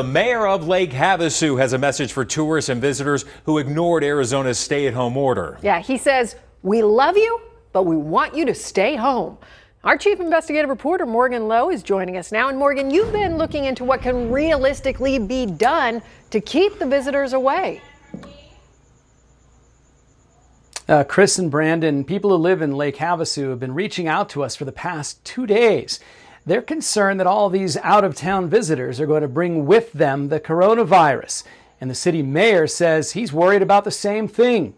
The mayor of Lake Havasu has a message for tourists and visitors who ignored Arizona's stay-at-home order. Yeah, he says, "We love you, but we want you to stay home." Our chief investigative reporter, Morgan Lowe, is joining us now. And Morgan, you've been looking into what can realistically be done to keep the visitors away. Chris and Brandon, people who live in Lake Havasu have been reaching out to us for the past 2 days. They're concerned that all these out-of-town visitors are going to bring with them the coronavirus. And the city mayor says he's worried about the same thing.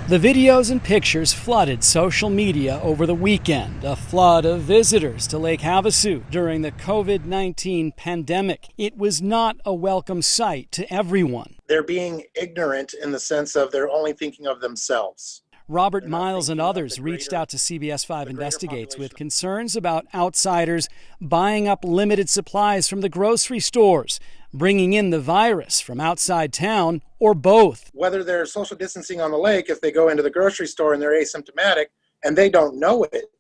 The videos and pictures flooded social media over the weekend, a flood of visitors to Lake Havasu during the COVID-19 pandemic. It was not a welcome sight to everyone. They're being ignorant in the sense of they're only thinking of themselves. Robert Miles and others reached out to CBS 5 Investigates with concerns about outsiders buying up limited supplies from the grocery stores, bringing in the virus from outside town, or both. Whether they're social distancing on the lake, if they go into the grocery store and they're asymptomatic and they don't know it,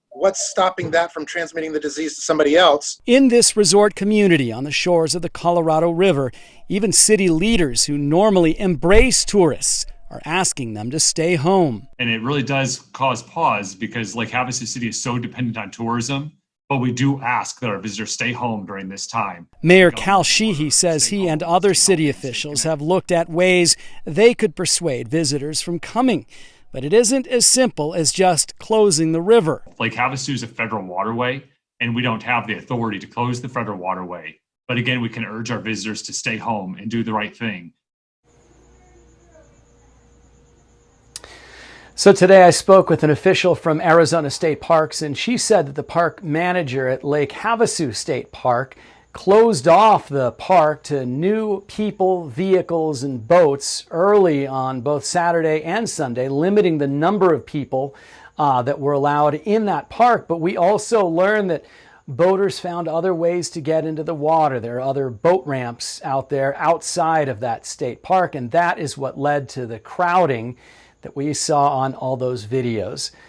what's stopping that from transmitting the disease to somebody else? In this resort community on the shores of the Colorado River, even city leaders who normally embrace tourists are asking them to stay home. And it really does cause pause because Lake Havasu City is so dependent on tourism, but we do ask that our visitors stay home during this time. Mayor Cal Sheehy says he and other city officials have looked at ways they could persuade visitors from coming. But it isn't as simple as just closing the river. Lake Havasu is a federal waterway, and we don't have the authority to close the federal waterway. But again, we can urge our visitors to stay home and do the right thing. So today I spoke with an official from Arizona State Parks, and she said that the park manager at Lake Havasu State Park closed off the park to new people, vehicles, and boats early on both Saturday and Sunday, limiting the number of people that were allowed in that park. But we also learned that boaters found other ways to get into the water. There are other boat ramps out there outside of that state park, and that is what led to the crowding that we saw on all those videos.